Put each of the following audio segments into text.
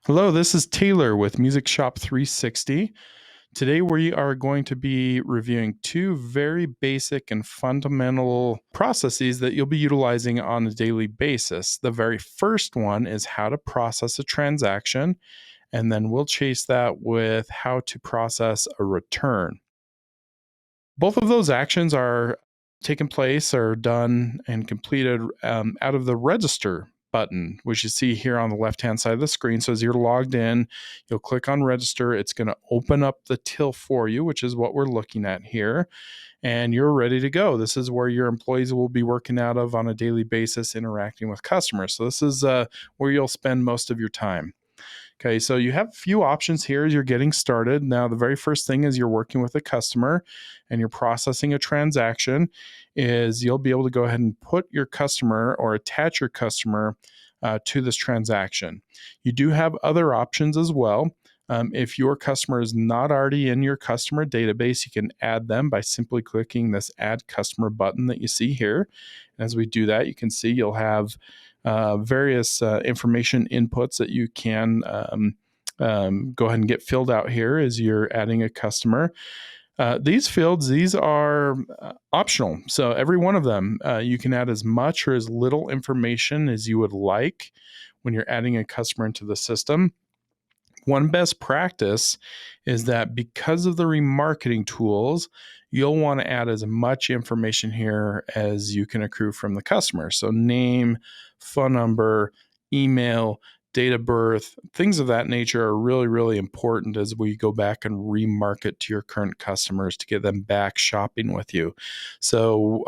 Hello, this is Taylor with Music Shop 360. Today we are going to be reviewing two very basic and fundamental processes that you'll be utilizing on a daily basis. The very first one is how to process a transaction, and then we'll chase that with how to process a return. Both of those actions are taken place or done and completed out of the register button, which you see here on the left hand side of the screen. So as you're logged in, you'll click on register. It's going to open up the till for you, which is what we're looking at here. And you're ready to go. This is where your employees will be working out of on a daily basis, interacting with customers. So this is where you'll spend most of your time. Okay, so you have a few options here as you're getting started. Now, the very first thing is you're working with a customer and you're processing a transaction is you'll be able to go ahead and put your customer or attach your customer to this transaction. You do have other options as well. If your customer is not already in your customer database, you can add them by simply clicking this Add Customer button that you see here. And as we do that, you can see you'll have various information inputs that you can go ahead and get filled out here as you're adding a customer. These fields, these are optional. So every one of them, you can add as much or as little information as you would like when you're adding a customer into the system. One best practice is that because of the remarketing tools, you'll want to add as much information here as you can accrue from the customer. So name, phone number, email, date of birth, things of that nature are really, really important as we go back and remarket to your current customers to get them back shopping with you. So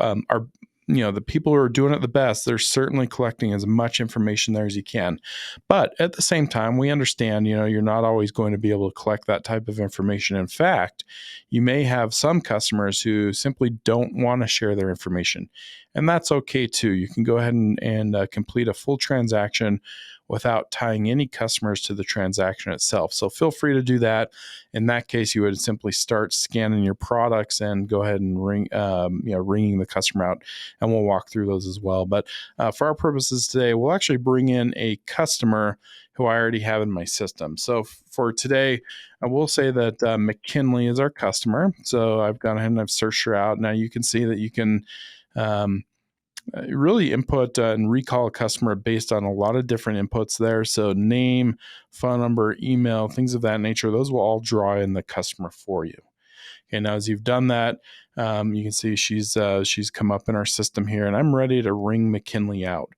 the people who are doing it the best, they're certainly collecting as much information there as you can. But at the same time, we understand, you're not always going to be able to collect that type of information. In fact, you may have some customers who simply don't want to share their information. And that's okay too. You can go ahead and complete a full transaction without tying any customers to the transaction itself. So feel free to do that. In that case, you would simply start scanning your products and go ahead and ringing the customer out, and we'll walk through those as well. But for our purposes today, we'll actually bring in a customer who I already have in my system. So for today, I will say that McKinley is our customer. So I've gone ahead and I've searched her out. Now you can see that you can really input and recall a customer based on a lot of different inputs there. So name, phone number, email, things of that nature, those will all draw in the customer for you. Okay, now as you've done that, you can see she's come up in our system here, and I'm ready to ring McKinley out.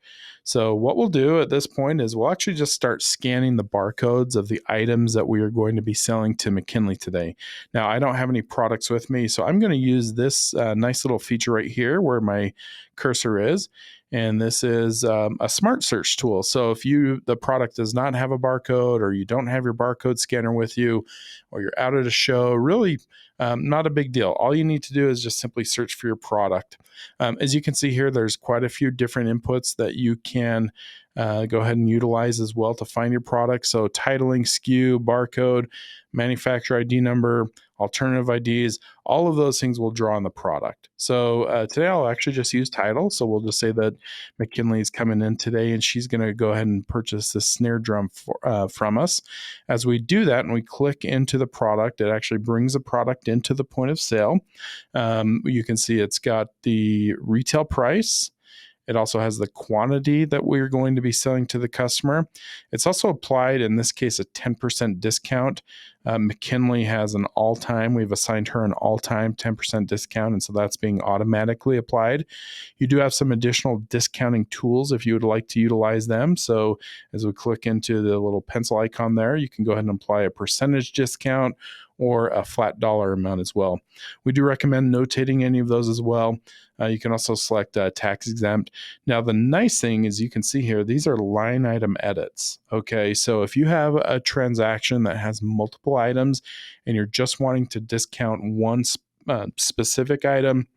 So what we'll do at this point is we'll actually just start scanning the barcodes of the items that we are going to be selling to McKinley today. Now, I don't have any products with me, so I'm going to use this nice little feature right here where my cursor is. And this is a smart search tool. So if the product does not have a barcode, or you don't have your barcode scanner with you, or you're out at a show, really not a big deal. All you need to do is just simply search for your product. As you can see here, there's quite a few different inputs that you can go ahead and utilize as well to find your product. So titling, SKU, barcode, manufacturer ID number, alternative IDs, all of those things will draw on the product. So today I'll actually just use title. So we'll just say that McKinley's coming in today and she's going to go ahead and purchase this snare drum from us. As we do that and we click into the product, it actually brings the product into the point of sale. You can see it's got the retail price. It also has the quantity that we're going to be selling to the customer. It's also applied, in this case, a 10% discount. McKinley has an all-time. We've assigned her an all-time 10% discount, and so that's being automatically applied. You do have some additional discounting tools if you would like to utilize them. So as we click into the little pencil icon there, you can go ahead and apply a percentage discount or a flat dollar amount as well. We do recommend notating any of those as well. You can also select tax exempt. Now, the nice thing is you can see here, these are line item edits. Okay, so if you have a transaction that has multiple items and you're just wanting to discount one specific item,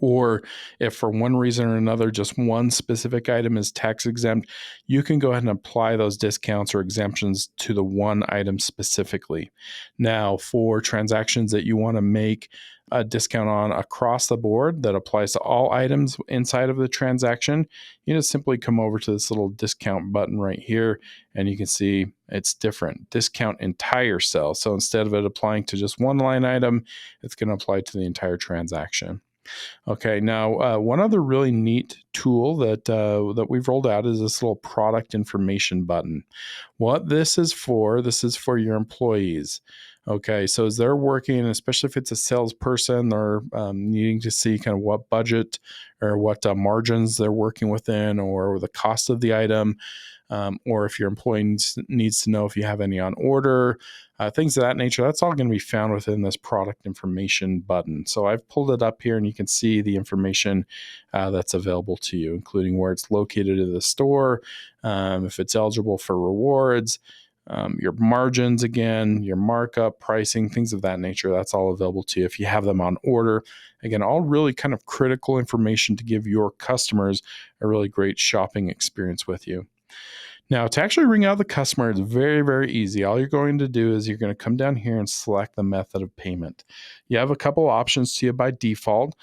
Or if for one reason or another, just one specific item is tax exempt, you can go ahead and apply those discounts or exemptions to the one item specifically. Now, for transactions that you want to make a discount on across the board that applies to all items inside of the transaction, you just simply come over to this little discount button right here, and you can see it's different. Discount entire sale. So instead of it applying to just one line item, it's going to apply to the entire transaction. Okay, now one other really neat tool that we've rolled out is this little product information button. What this is for your employees. Okay, so as they're working, especially if it's a salesperson, they're needing to see kind of what budget or what margins they're working within, or the cost of the item, or if your employee needs to know if you have any on order, things of that nature. That's all going to be found within this product information button. So I've pulled it up here, and you can see the information that's available to you, including where it's located in the store, if it's eligible for rewards, your margins, again, your markup, pricing, things of that nature. That's all available to you if you have them on order. Again, all really kind of critical information to give your customers a really great shopping experience with you. Now, to actually ring out the customer, it's very, very easy. All you're going to do is you're going to come down here and select the method of payment. You have a couple options to you by default,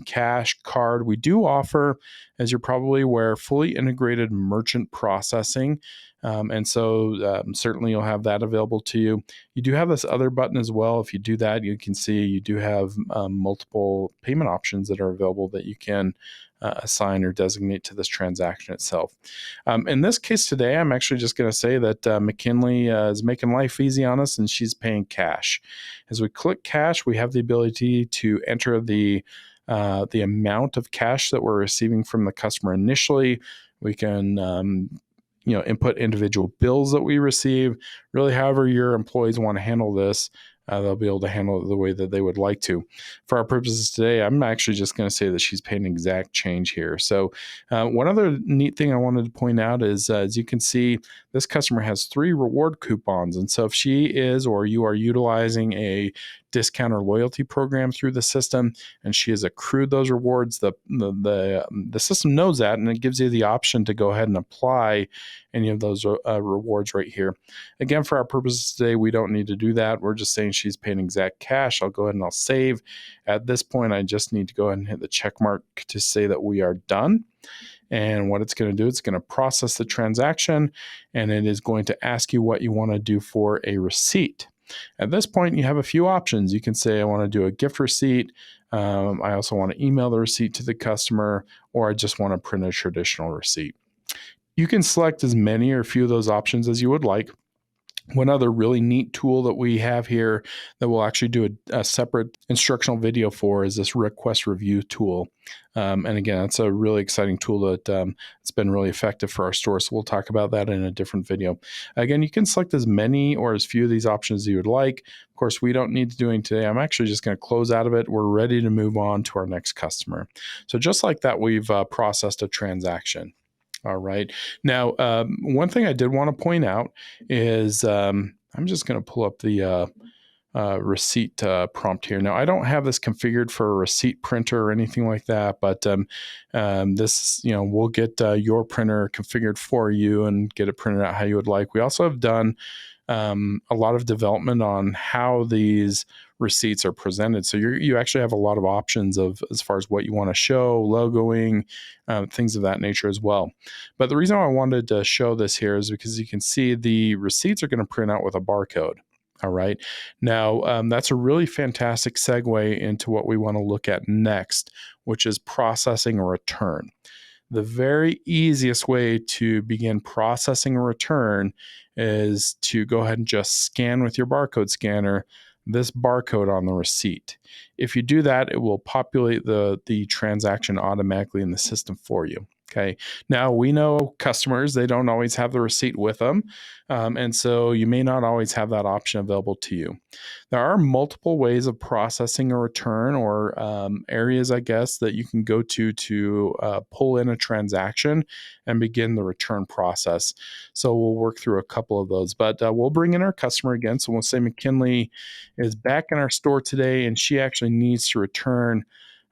cash, card. We do offer, as you're probably aware, fully integrated merchant processing. And so certainly you'll have that available to you. You do have this other button as well. If you do that, you can see you do have multiple payment options that are available that you can assign or designate to this transaction itself. In this case today, I'm actually just going to say that McKinley is making life easy on us, and she's paying cash. As we click cash, we have the ability to enter the amount of cash that we're receiving from the customer initially. We can input individual bills that we receive. Really, however your employees want to handle this, they'll be able to handle it the way that they would like to. For our purposes today, I'm actually just going to say that she's paying exact change here. So one other neat thing I wanted to point out is, as you can see, this customer has 3 reward coupons. And so if she is, or you are utilizing a discount or loyalty program through the system, and she has accrued those rewards, the system knows that, and it gives you the option to go ahead and apply any of those rewards right here. Again, for our purposes today, we don't need to do that. We're just saying she's paying exact cash. I'll go ahead and I'll save. At this point, I just need to go ahead and hit the check mark to say that we are done. And what it's going to do, it's going to process the transaction, and it is going to ask you what you want to do for a receipt. At this point, you have a few options. You can say, I want to do a gift receipt. I also want to email the receipt to the customer, or I just want to print a traditional receipt. You can select as many or few of those options as you would like. One other really neat tool that we have here that we'll actually do a separate instructional video for is this request review tool. And again, that's a really exciting tool that it's been really effective for our store. So we'll talk about that in a different video. Again, you can select as many or as few of these options as you would like. Of course, we don't need to do any today. I'm actually just going to close out of it. We're ready to move on to our next customer. So just like that, we've processed a transaction. All right. Now, one thing I did want to point out is I'm just going to pull up the receipt prompt here. Now, I don't have this configured for a receipt printer or anything like that, but this, we'll get your printer configured for you and get it printed out how you would like. We also have done a lot of development on how these receipts are presented. So you actually have a lot of options as far as what you want to show, logoing, things of that nature as well. But the reason why I wanted to show this here is because you can see the receipts are going to print out with a barcode. All right. Now, that's a really fantastic segue into what we want to look at next, which is processing a return. The very easiest way to begin processing a return is to go ahead and just scan with your barcode scanner this barcode on the receipt. If you do that, it will populate the transaction automatically in the system for you. Okay. Now, we know customers, they don't always have the receipt with them. And so you may not always have that option available to you. There are multiple ways of processing a return, or areas, I guess, that you can go to pull in a transaction and begin the return process. So we'll work through a couple of those, but we'll bring in our customer again. So we'll say McKinley is back in our store today, and she actually needs to return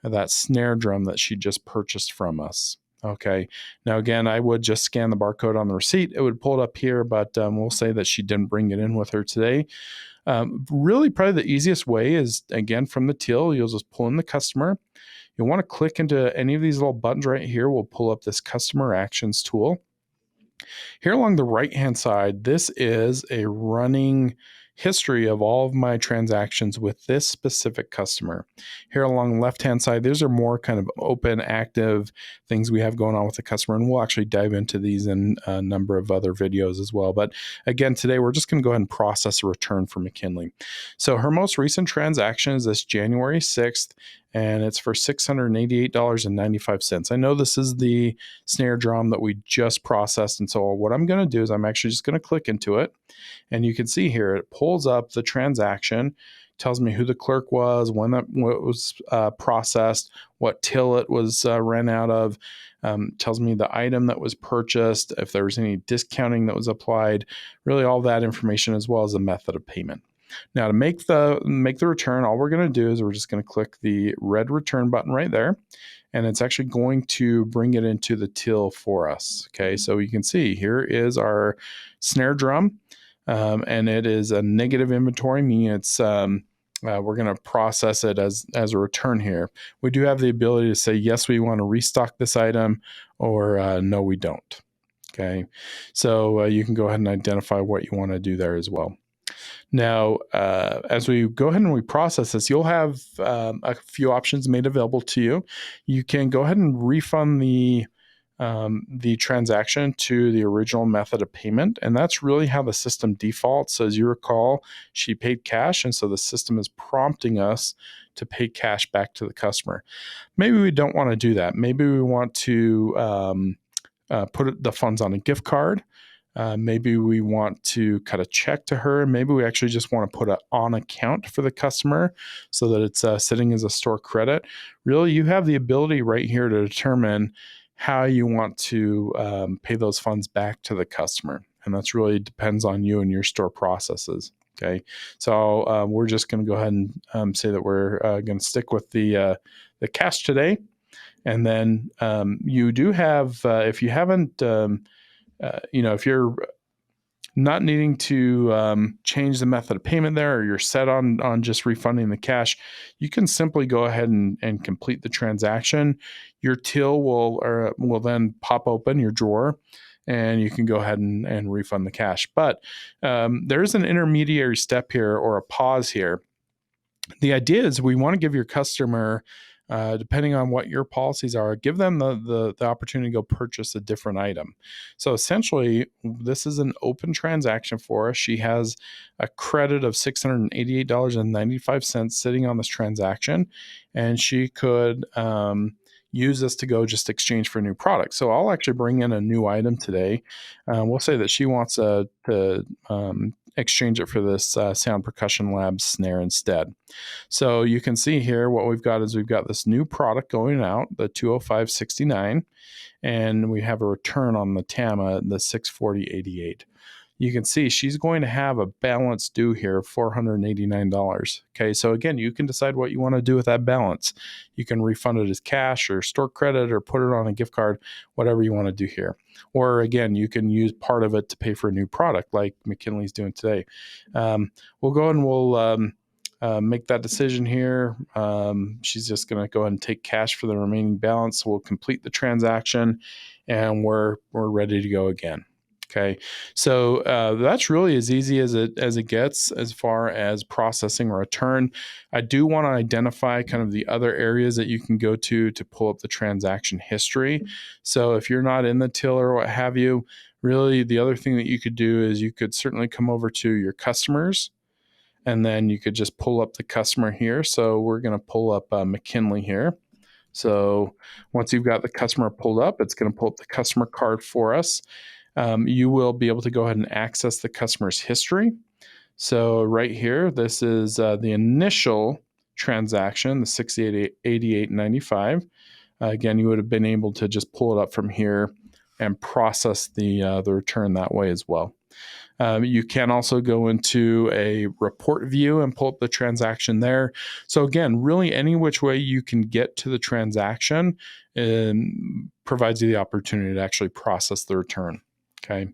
that snare drum that she just purchased from us. Okay. Now, again, I would just scan the barcode on the receipt. It would pull it up here, but we'll say that she didn't bring it in with her today. Really, probably the easiest way is, again, from the till, you'll just pull in the customer. You'll want to click into any of these little buttons right here. We'll pull up this customer actions tool. Here along the right-hand side, this is a running history of all of my transactions with this specific customer. Here along the left-hand side, these are more kind of open, active things we have going on with the customer, and we'll actually dive into these in a number of other videos as well. But again, today we're just going to go ahead and process a return for McKinley. So her most recent transaction is this January 6th, and it's for $688.95. I know this is the snare drum that we just processed, and so what I'm going to do is I'm actually just going to click into it, and you can see here it pulls up the transaction, tells me who the clerk was, when that was processed, what till it was ran out of, tells me the item that was purchased, if there was any discounting that was applied, really all that information, as well as the method of payment. Now, to make the return, all we're going to do is we're just going to click the red return button right there, and it's actually going to bring it into the till for us. Okay, so you can see here is our snare drum, and it is a negative inventory, meaning it's we're going to process it as a return here. We do have the ability to say, yes, we want to restock this item, or no, we don't. Okay, so you can go ahead and identify what you want to do there as well. Now, as we go ahead and we process this, you'll have a few options made available to you. You can go ahead and refund the transaction to the original method of payment, and that's really how the system defaults. As you recall, she paid cash, and so the system is prompting us to pay cash back to the customer. Maybe we don't want to do that. Maybe we want to put the funds on a gift card. Maybe we want to cut a check to her. Maybe we actually just want to put it on account for the customer so that it's sitting as a store credit. Really, you have the ability right here to determine how you want to pay those funds back to the customer. And that's really depends on you and your store processes. Okay, so we're just going to go ahead and say that we're going to stick with the cash today. And then you do have, if you haven't, if you're not needing to change the method of payment there, or you're set on just refunding the cash, you can simply go ahead and complete the transaction. Your till will then pop open your drawer, and you can go ahead and refund the cash. But there is an intermediary step here, or a pause here. The idea is we want to give your customer, depending on what your policies are, give them the opportunity to go purchase a different item. So essentially, this is an open transaction for us. She has a credit of $688.95 sitting on this transaction, and she could use this to go just exchange for a new product. So I'll actually bring in a new item today. We'll say that she wants to exchange it for this Sound Percussion Labs snare instead. So you can see here what we've got is we've got this new product going out, the 205.69, and we have a return on the Tama, the 640.88. You can see she's going to have a balance due here of $489. Okay, so again, you can decide what you want to do with that balance. You can refund it as cash or store credit or put it on a gift card, whatever you want to do here. Or again, you can use part of it to pay for a new product like McKinley's doing today. We'll go and we'll make that decision here. She's just going to go ahead and take cash for the remaining balance. We'll complete the transaction, and we're ready to go again. Okay, so that's really as easy as it gets as far as processing a return. I do want to identify kind of the other areas that you can go to pull up the transaction history. So if you're not in the till or what have you, really the other thing that you could do is you could certainly come over to your customers, and then you could just pull up the customer here. So we're going to pull up McKinley here. So once you've got the customer pulled up, it's going to pull up the customer card for us. You will be able to go ahead and access the customer's history. So right here, this is the initial transaction, the $688.95. Again, you would have been able to just pull it up from here and process the return that way as well. You can also go into a report view and pull up the transaction there. So again, really any which way you can get to the transaction provides you the opportunity to actually process the return. Okay.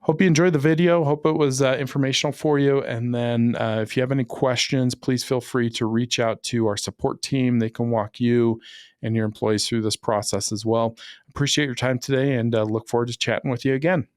Hope you enjoyed the video. Hope it was informational for you. And then if you have any questions, please feel free to reach out to our support team. They can walk you and your employees through this process as well. Appreciate your time today and look forward to chatting with you again.